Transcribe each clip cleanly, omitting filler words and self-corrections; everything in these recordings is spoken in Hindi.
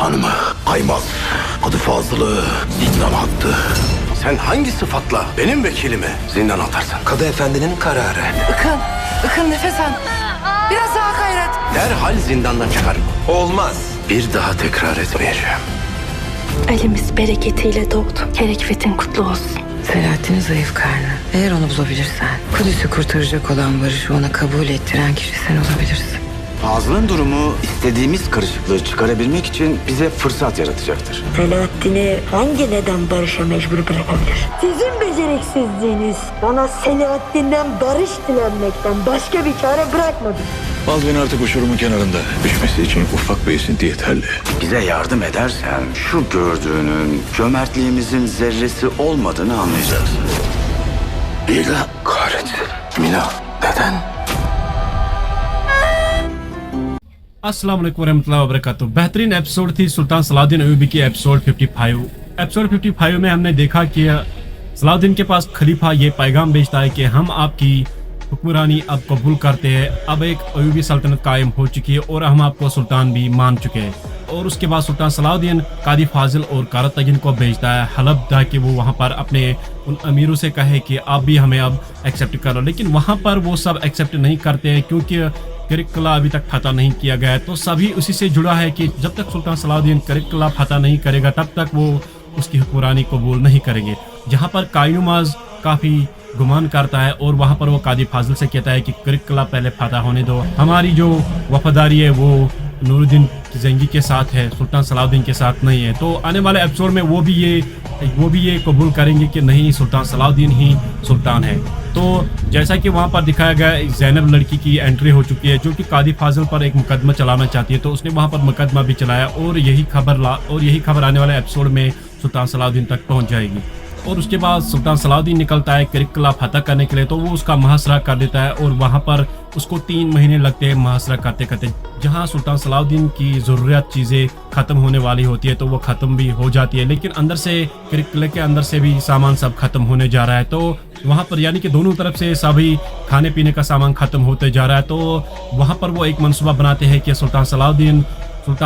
hanımı Aymaz adı Fazıl'ı zindana attı. Sen hangi sıfatla benim vekilimi zindana atarsın? Kadı efendinin kararı. Ikın nefes al. Biraz daha gayret. Derhal zindandan çıkarım. Olmaz. Bir daha tekrar etmeyeceğim. Elimiz bereketiyle doğdu. Kerekvetin kutlu olsun. Selahattin'in zayıf karnı. Eğer onu bulabilirsen Kudüs'ü kurtaracak olan barışı ona kabul ettiren kişi sen olabilirsin. Fazıl'ın durumu istediğimiz karışıklığı çıkarabilmek için bize fırsat yaratacaktır. Selahattin'i hangi neden barışa mecbur bırakabilir? Sizin beceriksizliğiniz bana Selahattin'den barış dilenmekten başka bir çare bırakmadı. Baldwin artık uçurumun kenarında. Düşmesi için ufak bir esinti yeterli. Bize yardım edersen şu gördüğünün cömertliğimizin zerresi olmadığını anlayacaksın. Bila kahretsin. Mina neden? अस्सलाम वालेकुम रहमतुल्लाहि व बरकातुहू। बेहतरीन एपिसोड थी सुल्तान सलाहुद्दीन अयूबी की एपिसोड 55। एपिसोड 55 में हमने देखा कि सलाहुद्दीन के पास खलीफा ये पैगाम भेजता है कि हम आपकी हुक्मरानी अब कबूल करते हैं। अब एक अयूबी सल्तनत कायम हो चुकी है और हम आपको सुल्तान भी मान चुके हैं। और उसके बाद सुल्तान सलाहुद्दीन कादी फाजिल और कारतगिन को भेजता है हलब ताकि वो वहाँ पर अपने उन अमीरों से कहे कि आप भी हमें अब एक्सेप्ट करो। लेकिन वहाँ पर वो सब एक्सेप्ट नहीं करते हैं क्योंकि करिक किला अभी तक फतह नहीं किया गया है। तो सभी उसी से जुड़ा है कि जब तक सुल्तान सलाहुद्दीन करिक किला फतह नहीं करेगा तब तक वो उसकी हुक्मरानी कबूल नहीं करेंगे। जहाँ पर कायनुमाज काफ़ी गुमान करता है और वहाँ पर वो कादी फाजिल से कहता है कि करिक किला पहले फतह होने दो, हमारी जो वफादारी है वो नूरुद्दीन जंगी के साथ है, सुल्तान सलाहुद्दीन के साथ नहीं है। तो आने वाले एपिसोड में वो भी ये कबूल करेंगे कि नहीं, सुल्तान सलाहुद्दीन ही सुल्तान है। तो जैसा कि वहाँ पर दिखाया गया, ज़ैनब लड़की की एंट्री हो चुकी है जो कि कादी फाजिल पर एक मुकदमा चलाना चाहती है। तो उसने वहाँ पर मुकदमा भी चलाया और यही खबर आने वाले एपिसोड में सुल्तान सलाहुद्दीन तक पहुँच जाएगी। और उसके बाद सुल्तान सलाहुद्दीन निकलता है करिक किला फतह करने के लिए। तो वो उसका मुहासरा कर देता है और वहाँ पर उसको 3 महीने लगते हैं मुहासरा करते करते। जहाँ सुल्तान सलाहुद्दीन की ज़रूरत चीज़ें ख़त्म होने वाली होती है तो वो ख़त्म भी हो जाती है, लेकिन अंदर से करिक किले के अंदर से भी सामान सब ख़त्म होने जा रहा है। तो वहाँ पर यानी कि दोनों तरफ से सभी खाने पीने का सामान ख़त्म होते जा रहा है। तो वहाँ पर वो एक मनसूबा बनाते हैं कि सुल्तान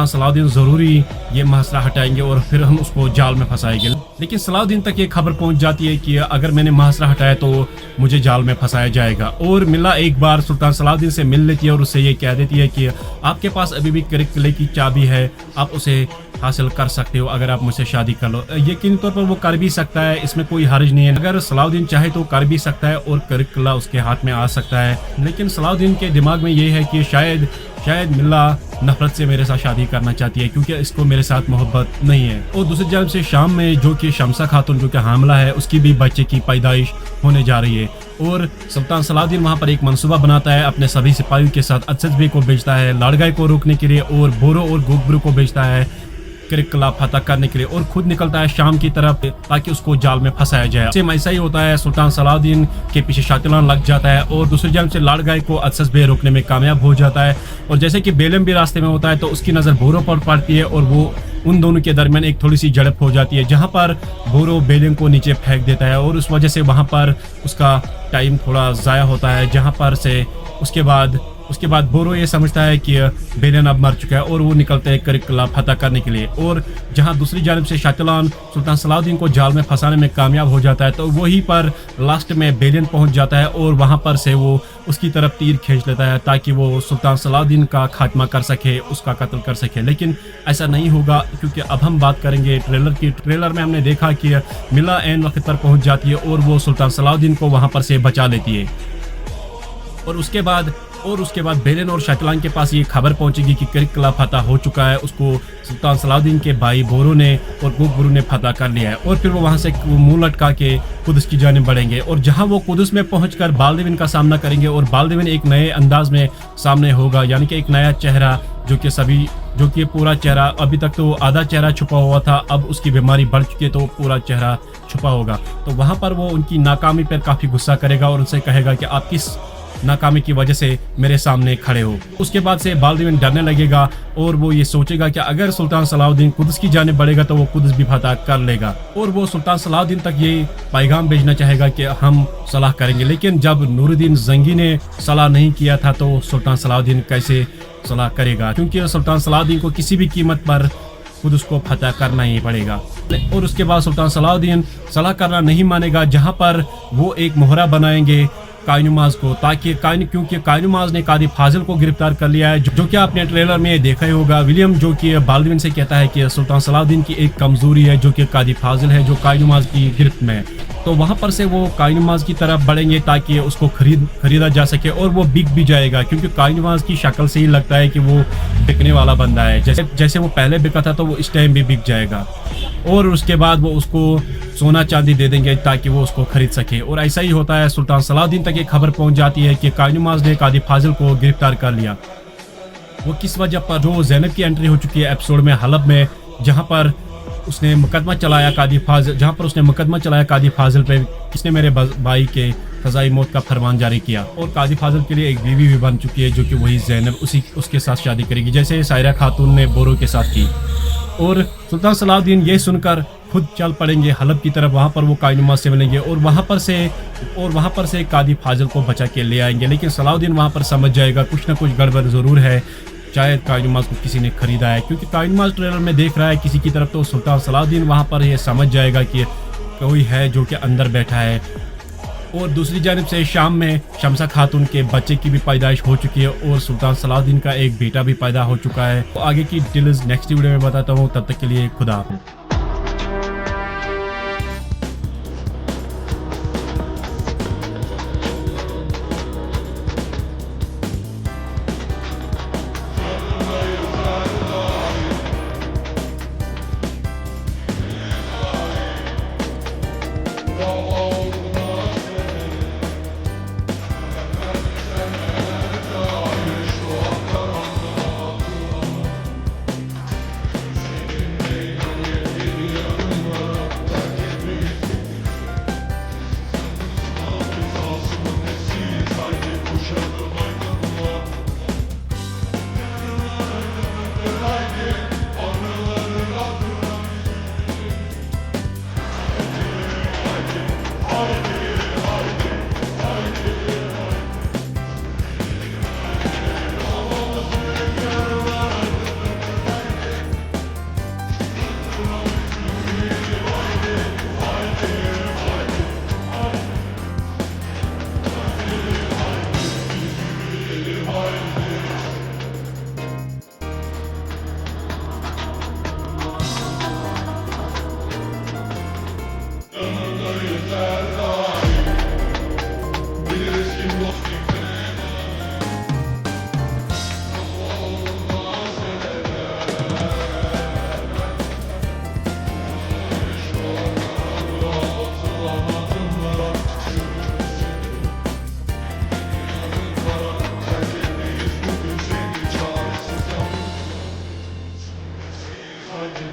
सलाहुद्दीन ज़रूरी ये मुहासरा हटाएंगे और फिर हम उसको जाल में फंसाएंगे। लेकिन सलाहुद्दीन तक ये खबर पहुंच जाती है कि अगर मैंने मुहासरा हटाया तो मुझे जाल में फंसाया जाएगा। और मिला एक बार सुल्तान सलाहुद्दीन से मिल लेती है और उससे ये कह देती है कि आपके पास अभी भी करिक किले की चाबी है, आप उसे हासिल कर सकते हो अगर आप मुझसे शादी कर लो। यकीनी तौर पर वो कर भी सकता है, इसमें कोई हर्ज नहीं है। अगर सलाहुद्दीन चाहे तो कर भी सकता है और करिक किला उसके हाथ में आ सकता है। लेकिन सलाहुद्दीन के दिमाग में ये है कि शायद मिल्ला नफरत से मेरे साथ शादी करना चाहती है क्योंकि इसको मेरे साथ मोहब्बत नहीं है। और दूसरी जानब से शाम में जो कि शमसा खातून जो कि हामला है उसकी भी बच्चे की पैदाइश होने जा रही है। और सुल्तान सलाहुद्दीन वहाँ पर एक मंसूबा बनाता है, अपने सभी सिपाहियों के साथ अचजबे को भेजता है लाड़गाई को रोकने के लिए और बोरो और गोगब्रू को भेजता है करिक किला फतह करने के लिए और खुद निकलता है शाम की तरफ ताकि उसको जाल में फंसाया जाए। सेम ऐसा ही होता है, सुल्तान सलाहुद्दीन के पीछे शातिलान लग जाता है और दूसरी जानब से लाड़गाई को अचजबे रोकने में कामयाब हो जाता है। और जैसे कि बेलम भी रास्ते में होता है तो उसकी नज़र बोरो पर पड़ती है और वो उन दोनों के दरमियान एक थोड़ी सी झड़प हो जाती है जहाँ पर बोरो बेलम को नीचे फेंक देता है और उस वजह से वहाँ पर उसका टाइम थोड़ा ज़ाया होता है। जहाँ पर से उसके बाद बोरो ये समझता है कि बेलन अब मर चुका है और वो निकलते हैं करिक किला फतह करने के लिए। और जहां दूसरी जानब से शातिलान सुल्तान सलाहुद्दीन को जाल में फंसाने में कामयाब हो जाता है तो वहीं पर लास्ट में बेलन पहुंच जाता है और वहां पर से वो उसकी तरफ तीर खींच लेता है ताकि वो सुल्तान सलाहुद्दीन का खात्मा कर सके, उसका कत्ल कर सके। लेकिन ऐसा नहीं होगा क्योंकि अब हम बात करेंगे ट्रेलर की। ट्रेलर में हमने देखा कि मिल्ला ऐन वक्त पर पहुँच जाती है और वो सुल्तान सलाहुद्दीन को वहाँ पर से बचा लेती है। और उसके बाद बेलन और शातिलान के पास ये खबर पहुंचेगी कि करिक किला फतह हो चुका है, उसको सुल्तान सलाहुद्दीन के भाई बोरो ने और गोगब्रू ने फतह कर लिया है। और फिर वो वहाँ से मुंह लटका के कुदस की जानिब बढ़ेंगे और जहाँ वो कुदस में पहुंचकर बालदेवन का सामना करेंगे और बालदेवन एक नए अंदाज में सामने होगा, यानी कि एक नया चेहरा जो कि पूरा चेहरा, अभी तक तो आधा चेहरा छुपा हुआ था, अब उसकी बीमारी बढ़ चुकी है तो पूरा चेहरा छुपा होगा। तो वहाँ पर वो उनकी नाकामी पर काफ़ी गुस्सा करेगा और उनसे कहेगा कि आप किस नाकामी की वजह से मेरे सामने खड़े हो। उसके बाद से बालदेवन डरने लगेगा और वो ये सोचेगा कि अगर सुल्तान सलाहुद्दीन कुदस की जानिब बढ़ेगा तो वो कुदस भी फतह कर लेगा। और वो सुल्तान सलाहुद्दीन तक ये पैगाम भेजना चाहेगा कि हम सलाह करेंगे। लेकिन जब नूरुद्दीन जंगी ने सलाह नहीं किया था तो सुल्तान सलाहुद्दीन कैसे सलाह करेगा, क्योंकि सुल्तान सलाहुद्दीन को किसी भी कीमत पर खुद उसको फतह करना ही पड़ेगा। और उसके बाद सुल्तान सलाहुद्दीन सलाह करना नहीं मानेगा, जहां पर वो एक मोहरा बनाएंगे कायनुमाज को, ताकि क्योंकि कायनुमाज ने कादी फाजिल को गिरफ्तार कर लिया है, जो कि आपने ट्रेलर में देखा ही होगा। विलियम जो कि बाल्डविन से कहता है कि सुल्तान सलाहुद्दीन की एक कमजोरी है जो कि कादी फाजिल है, जो कायनुमाज की गिरफ्त में है। तो वहां पर से वो कायनुमाज की तरफ बढ़ेंगे ताकि उसको खरीदा जा सके, और वो बिक भी जाएगा, क्योंकि कायनुमाज की शक्ल से ही लगता है कि वो बिकने वाला बंदा है। जैसे वो पहले बिका था तो वो इस टाइम भी बिक जाएगा, और उसके बाद वो उसको सोना चांदी दे देंगे ताकि वो उसको खरीद सके। और ऐसा ही होता है, सुल्तान सलाहुद्दीन तक एक खबर पहुंच जाती है कि कायनुमाज ने कादी फाजिल को गिरफ्तार कर लिया। वो किस वजह पर, जो ज़ैनब की एंट्री हो चुकी है एपिसोड में हलब में, जहां पर उसने मुकदमा चलाया कादी फाजिल पे, किसने मेरे भाई के सजाई मौत का फरमान जारी किया। और कादी फाजिल के लिए एक बीवी भी बन चुकी है, जो कि वही ज़ैनब उसके साथ शादी करेगी, जैसे सायरा खातून ने बोरो के साथ की। और सुल्तान सलाहुद्दीन ये सुनकर खुद चल पड़ेंगे हलब की तरफ, वहाँ पर वो कायनुमाज से मिलेंगे और वहाँ पर से कादी फाजिल को बचा के ले आएंगे। लेकिन सलाहुद्दीन वहाँ पर समझ जाएगा कुछ ना कुछ गड़बड़ ज़रूर है, शायद कायनुमाज को किसी ने खरीदा है, क्योंकि कायनुमाज ट्रेलर में देख रहा है किसी की तरफ। तो सुल्तान सलाहुद्दीन वहाँ पर ये समझ जाएगा कि कोई है जो कि अंदर बैठा है। और दूसरी जानिब से शाम में शमसा खातून के बच्चे की भी पैदाइश हो चुकी है, और सुल्तान सलाहुद्दीन का एक बेटा भी पैदा हो चुका है। तो आगे की डिटेल्स नेक्स्ट वीडियो में बताता हूँ, तब तक के लिए खुदा हाफिज़।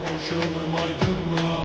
Boşalım aydın